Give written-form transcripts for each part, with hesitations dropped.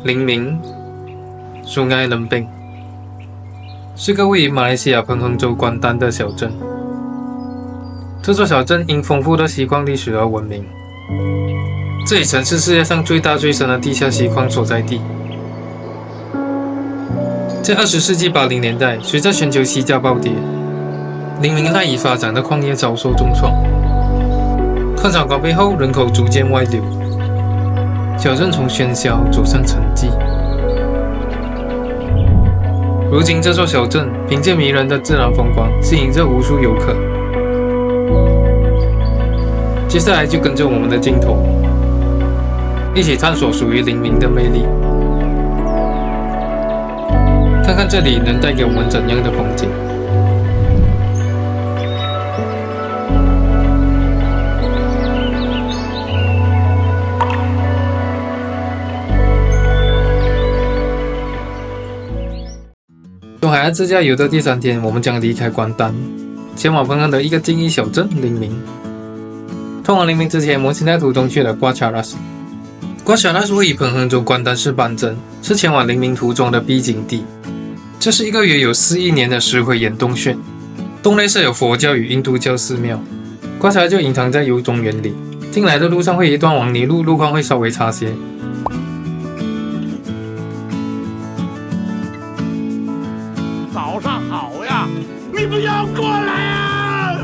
灵明，苏埃人滨，是个位于马来西亚彭亨州关丹的小镇。这座小镇因丰富的锡矿历史而闻名，这里曾是世界上最大最深的地下锡矿所在地。在20世纪80年代，随着全球锡价暴跌，灵明赖以发展的矿业遭受重创。矿场关闭后，人口逐渐外流，小镇从喧嚣走向沉寂。如今，这座小镇凭借迷人的自然风光，吸引着无数游客。接下来就跟着我们的镜头，一起探索属于灵明的魅力，看看这里能带给我们怎样的风景。从海岸自驾游的第3天，我们将离开关丹，前往彭亨的一个近义小镇灵明。通往灵明之前，我们先在途中去了瓜查拉斯。瓜查拉斯位于彭亨州关丹市班镇，是前往灵明途中的必经地。这是一个约有4亿年的石灰岩洞穴，洞内设有佛教与印度教寺庙。瓜查拉就隐藏在油中原里，进来的路上会有一段往泥路，路况会稍微差些。早上好呀，你不要过来啊！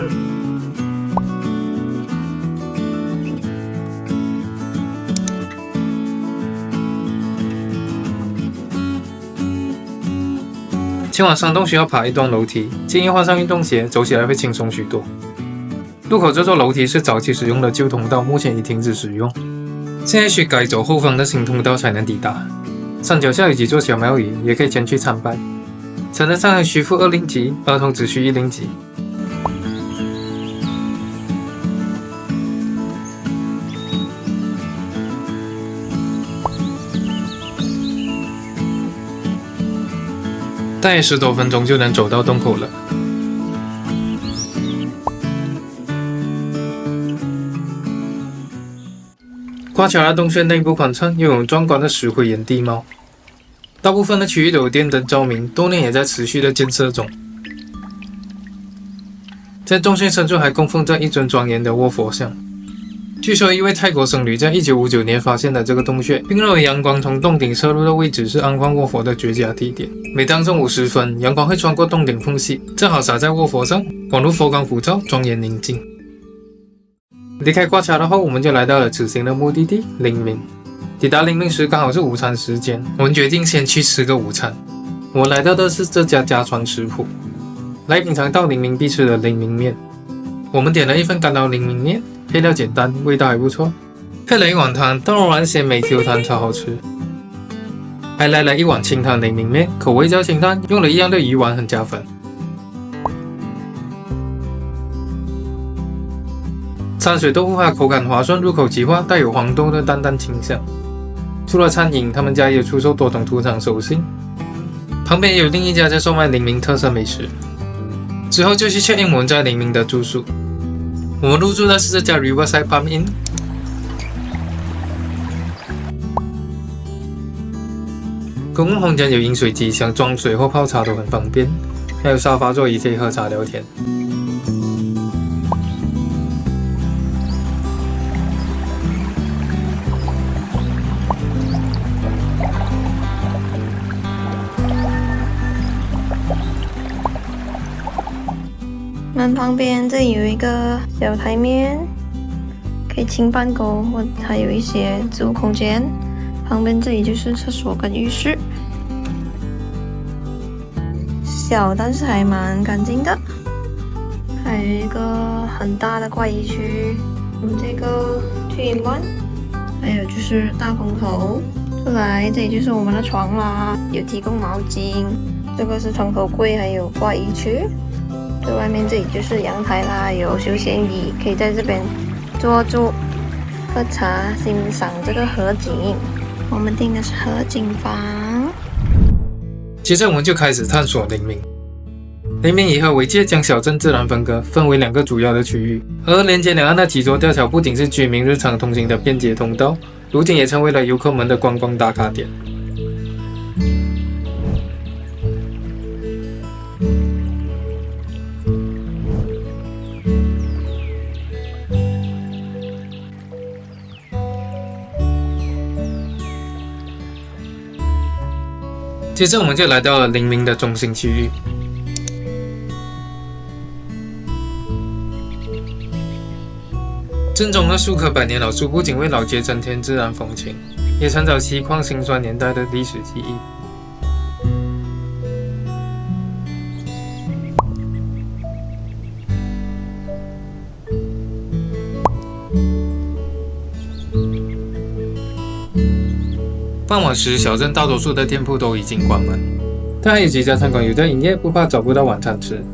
前往山洞需要爬一段楼梯，建议换上运动鞋，走起来会轻松许多。入口这座楼梯是早期使用的旧通道，目前已停止使用，现在需改走后方的新通道才能抵达。山脚下有几座小庙宇，也可以前去参拜。城镇上还需付2令吉，儿童只需1令吉。大约10多分钟就能走到洞口了。瓜查拉洞穴内部宽敞，拥有壮观的石灰岩地貌。大部分的区域都有电灯照明，洞内也在持续的建设中。在洞穴深处还供奉着一尊庄严的卧佛像。据说一位泰国僧侣在1959年发现了这个洞穴，并认为阳光从洞顶射入的位置是安放卧佛的绝佳地点。每当中午时分，阳光会穿过洞顶缝隙，正好洒在卧佛上，宛如佛光普照，庄严宁静。离开瓜查拉后，我们就来到了此行的目的地灵明。抵达灵明时刚好是午餐时间，我们决定先去吃个午餐。我来到的是这家家传食谱，来品尝到灵明必吃的灵明面。我们点了一份干捞灵明面，配料简单，味道还不错，配了一碗汤，豆肉丸鲜美 Q 弹，超好吃。还来了一碗清汤灵明面，口味较清淡，用了一样的鱼丸，很加分。山水豆腐花口感滑顺，入口即化，带有黄豆的淡淡清香。除了餐饮，他们家也出售多种土产手信，旁边也有另一家在售卖灵明特色美食。之后就去 check in 我们在灵明的住宿。我们入住的是这家 Riverside Palm Inn。公共空间有饮水机，想装水或泡茶都很方便，还有沙发座椅可以喝茶聊天。门旁边这里有一个小台面，可以轻办公，或还有一些置物空间。旁边这里就是厕所跟浴室，小但是还蛮干净的。还有一个很大的挂衣区，这个2-in-1，还有就是大风头。出来这里就是我们的床啦，有提供毛巾，这个是床头柜，还有挂衣区。在外面这里就是阳台啦，有休闲椅，可以在这边坐住、喝茶、欣赏这个河景。我们订的是河景房。接着我们就开始探索灵明。灵明以河为界，将小镇自然分割，分为2个主要的区域。而连接两岸的几座吊桥不仅是居民日常通行的便捷通道，如今也成为了游客们的观光打卡点。接着我们就来到了灵明的中心区域。正宗的树棵百年老树不仅为老街增添自然风情，也承载锡矿兴衰年代的历史记忆。傍晚时，小镇大多数的店铺都已经关门，但还有几家餐馆有在营业，不怕找不到晚餐吃。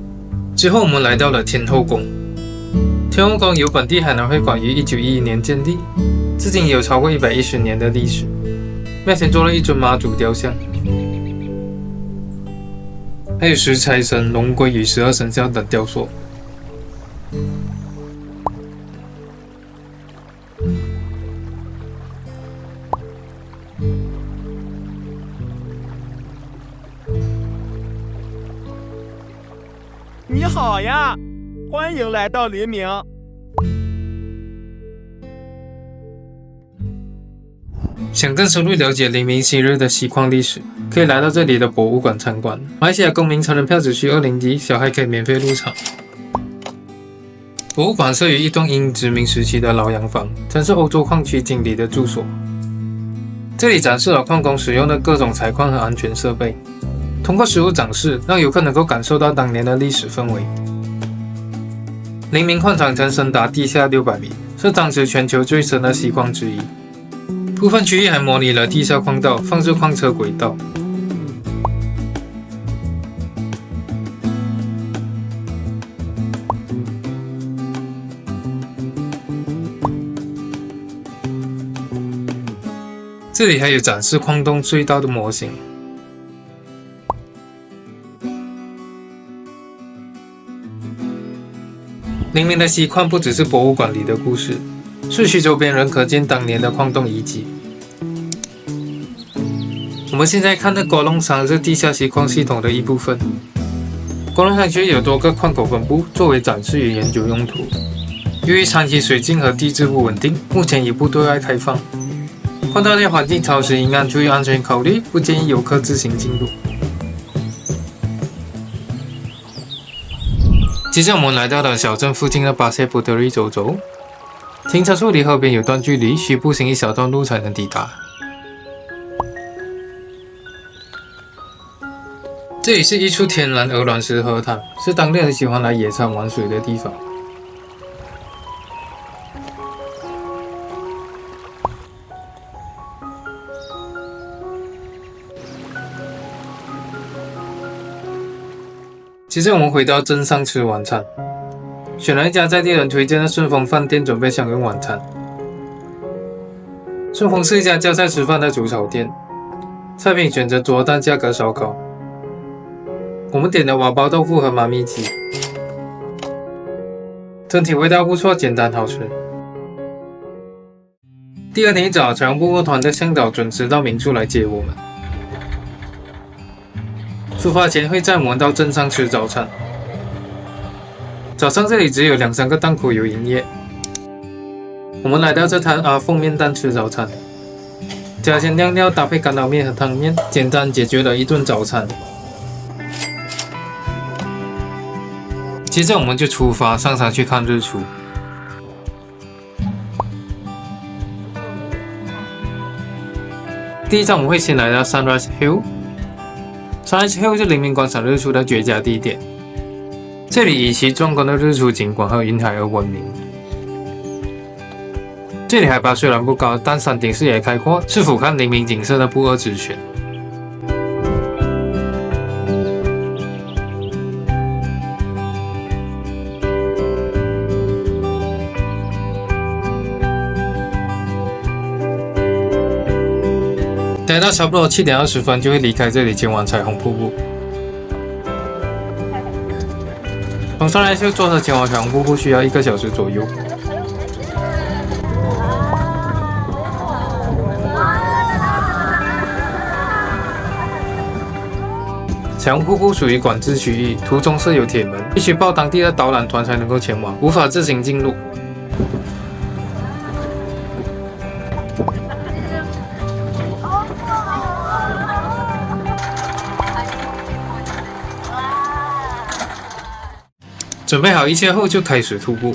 之后我们来到了天后宫。天后宫由本地海南会馆于1911年建立，至今有超过110年的历史。庙前坐了一尊妈祖雕像，还有十财神、龙龟与12生肖等雕塑。你好呀，欢迎来到黎明。想更深入了解黎明昔日的锡矿历史，可以来到这里的博物馆参观。马来西亚公民成人票只需20级，小孩可以免费入场。博物馆设于一栋英殖民时期的老洋房，曾是欧洲矿区经理的住所。这里展示了矿工使用的各种采矿和安全设备。通过实物展示，让游客能够感受到当年的历史氛围。黎明矿场曾深达地下600米，是当时全球最深的锡矿之一。部分区域还模拟了地下矿道，放置矿车轨道。这里还有展示矿洞隧道的模型。黎明的锡矿不只是博物馆里的故事，市区周边仍可见当年的矿洞遗迹。我们现在看的高龙山是地下锡矿系统的一部分。高龙山区有多个矿口分布，作为展示与研究用途。由于长期水浸和地质不稳定，目前已不对外开放。矿道内环境潮湿阴暗，出于安全考虑，不建议游客自行进入。接着我们来到了小镇附近的巴塞普德利走走，停车处离河边有段距离，需步行一小段路才能抵达。这里是一处天然鹅卵石河滩，是当地人喜欢来野餐玩水的地方。接着我们回到镇上吃晚餐，选了一家在地人推荐的顺丰饭店，准备享用晚餐。顺丰是一家叫菜吃饭的煮炒店，菜品选择多但价格稍高。我们点了瓦煲豆腐和妈咪鸡，整体味道不错，简单好吃。第二天一早，彩虹瀑布团的向导准时到民宿来接我们。出发前会载我们到镇上吃早餐。早上这里只有2-3个档口有营业。我们来到这摊阿凤面档吃早餐，加鲜亮料搭配干捞面和汤面，简单解决了一顿早餐。接着我们就出发上山去看日出。第一站我们会先来到 Sunrise Hill。Sunrise Hill 是黎明观赏日出的绝佳地点，这里以其壮观的日出景观和云海而闻名。这里海拔虽然不高，但山顶视野开阔，是俯瞰黎明景色的不二之选。待到差不多7点20分就会离开这里，前往彩虹瀑布。从上来就坐车前往彩虹瀑布需要1个小时左右。彩虹瀑布属于管制区域，途中设有铁门，必须报当地的导览团才能够前往，无法自行进入。准备好一切后就开始徒步。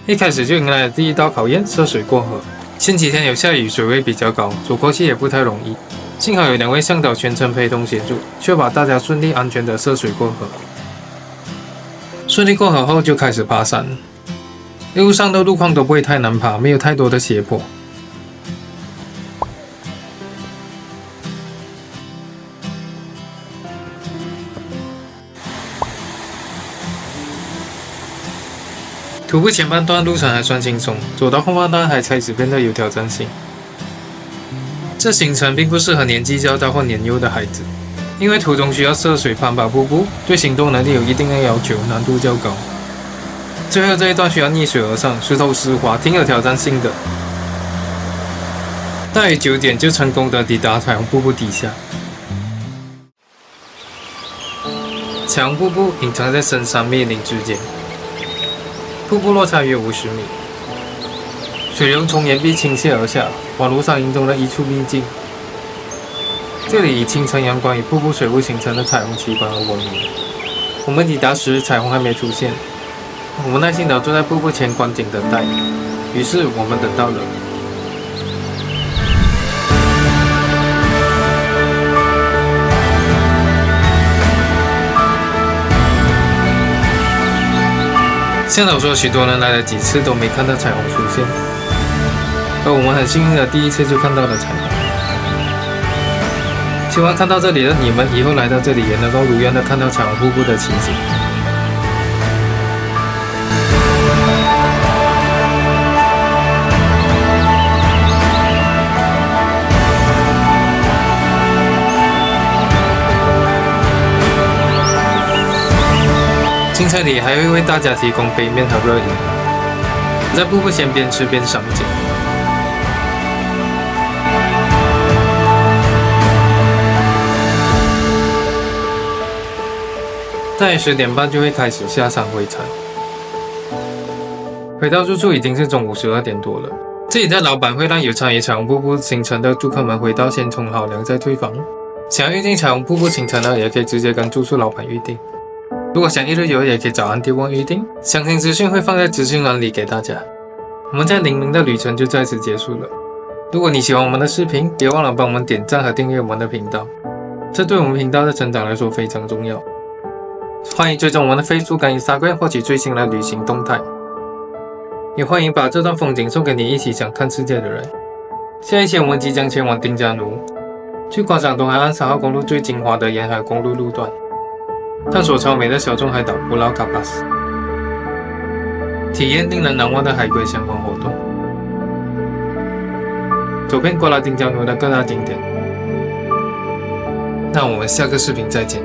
一开始就迎来了第一道考验——涉水过河。前几天有下雨，水位比较高，走过去也不太容易。幸好有2位向导全程陪同协助，确保大家顺利安全的涉水过河。顺利过河后就开始爬山，一路上的路况都不会太难爬，没有太多的斜坡。徒步前半段路程还算轻松，走到后半段还开始变得有挑战性。这行程并不适合年纪较大或年幼的孩子，因为途中需要涉水攀爬瀑布，对行动能力有一定的要求，难度较高。最后这一段需要逆水而上，石头湿滑，挺有挑战性的。大约9点就成功的抵达彩虹瀑布底下。彩虹瀑布隐藏在深山密林之间。瀑布落差约50米，水流从岩壁倾泻而下，宛如山林中的一处秘境。这里以清晨阳光与瀑布水雾形成的彩虹奇观而闻名。我们抵达时，彩虹还没出现，我们耐心地坐在瀑布前观景等待。于是我们等到了。向导说，许多人来了几次都没看到彩虹出现，而我们很幸运的第一次就看到了彩虹。希望看到这里的你们以后来到这里也能够如愿的看到彩虹瀑布的奇景。进车里还会为大家提供杯面和热饮，在瀑布前边吃边赏景。大约10点半就会开始下山回餐。回到住处已经是中午12点多了。这里的老板会让有参与彩虹瀑布行程的住客们回到先冲好凉再退房。想要预定彩虹瀑布行程呢，也可以直接跟住宿老板预定。如果想一日游，也可以找安迪旺预定，详情资讯会放在资讯栏里给大家。我们在黎明的旅程就在此结束了。如果你喜欢我们的视频，别忘了帮我们点赞和订阅我们的频道，这对我们频道的成长来说非常重要。欢迎追踪我们的 Facebook 跟 Instagram 获取最新的旅行动态，也欢迎把这段风景送给你一起想看世界的人。下一期我们即将前往丁加奴，去观赏东海岸3号公路最精华的沿海公路路段，探索超美的小众海岛布劳卡巴斯，体验令人难忘的海龟相关活动，走遍瓜拉丁加奴的各大景点。那我们下个视频再见。